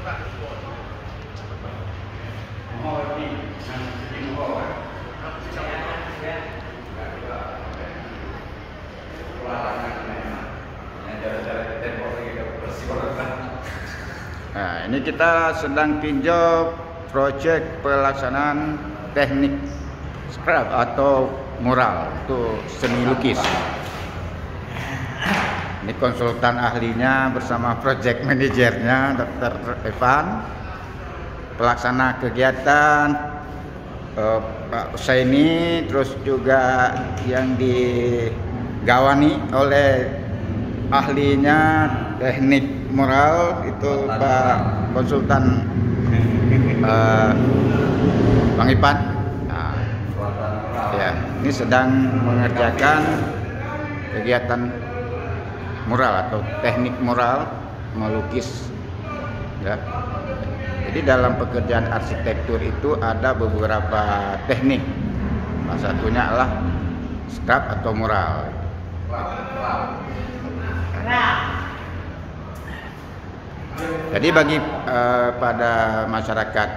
Nah, ini kita sedang tinjau proyek pelaksanaan teknik scrap atau mural untuk seni lukis. Ini konsultan ahlinya bersama project manajernya Dr. Evan, pelaksana kegiatan Pak Husaini, terus juga yang digawani oleh ahlinya teknik mural itu Pak konsultan Bang Ipan. Nah, ya, ini sedang mengerjakan kegiatan mural atau teknik mural melukis. Ya. Jadi dalam pekerjaan arsitektur itu ada beberapa teknik. Salah satunya adalah scrap atau mural. Jadi bagi pada masyarakat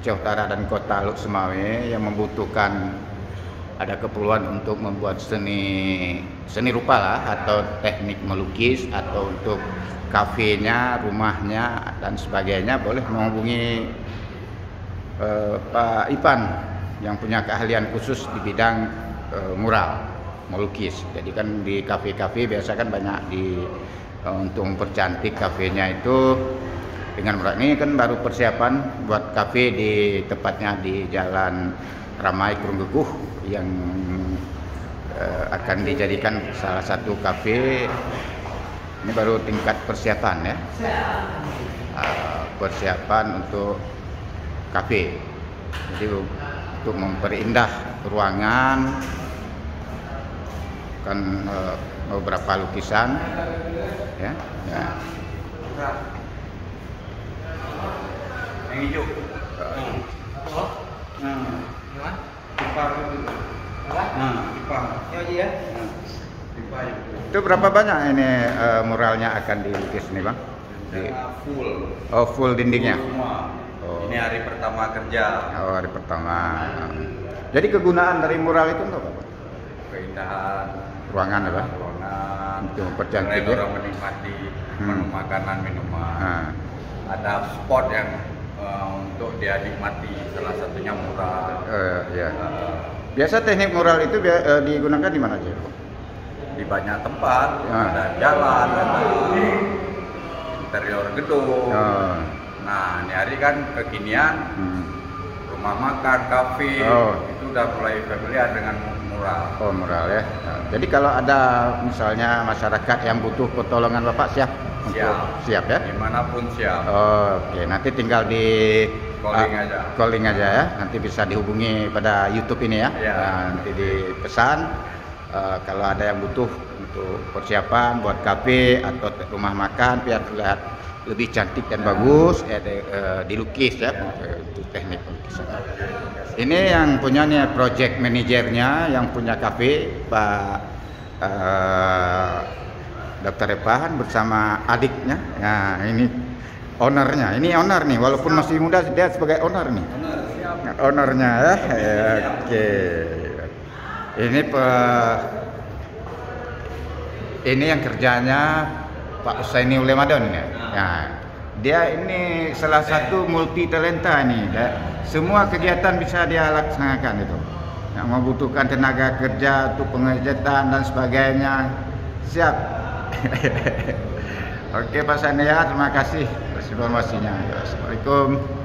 Aceh Utara dan Kota Luk Semawe yang membutuhkan ada keperluan untuk membuat seni rupa lah, atau teknik melukis, atau untuk kafenya, rumahnya dan sebagainya, boleh menghubungi Pak Ipan yang punya keahlian khusus di bidang mural melukis. Jadi kan di kafe-kafe biasa kan banyak untuk mempercantik kafenya itu dengan mural. Ini kan baru persiapan buat kafe di tepatnya di Jalan Ramai Kurunggeguh yang akan dijadikan salah satu kafe. Ini baru tingkat persiapan ya, persiapan untuk kafe. Jadi untuk memperindah ruangan kan beberapa lukisan ya. Yang hijau. Itu berapa banyak ini muralnya akan dilukis nih Bang? Full. Oh, full dindingnya. Oh. Ini hari pertama kerja. Oh, hari pertama. Jadi kegunaan dari mural itu untuk apa? Keindahan Ruangan apa? ruangan, Untuk mempercantik ya? orang menikmati menu makanan, minuman. Nah. Ada spot yang untuk dia nikmati, salah satunya mural. Ya. Biasa teknik mural itu digunakan di mana aja? Di banyak tempat, Ah. ada jalan, ada interior gedung. Nah, ini hari kan kekinian, rumah makan, kafe, itu udah mulai familiar dengan mural. Oh, mural ya. Nah, jadi kalau ada misalnya masyarakat yang butuh pertolongan Bapak siap? Siap ya? Dimanapun siap. Oke, nanti tinggal di calling aja ya. Nanti bisa dihubungi pada YouTube ini ya. Nah, nanti dipesan kalau ada yang butuh untuk persiapan buat kafe atau rumah makan biar terlihat lebih cantik dan bagus, dilukis ya, untuk teknik lukisan. Ini yang punya nih project manajernya yang punya kafe Pak Dr. Evan bersama adiknya. Nah, ini ownernya. Ini owner nih, walaupun masih muda dia sebagai owner nih. Ownernya ya. Oke. Ini yang kerjanya Pak Husaini Ulemadon ya. Nah, dia ini salah satu multi talenta nih. Semua kegiatan bisa dia laksanakan itu. Yang membutuhkan tenaga kerja untuk pengerjaan dan sebagainya. Siap. Oke Pak Sania, terima kasih atas informasinya. Assalamualaikum.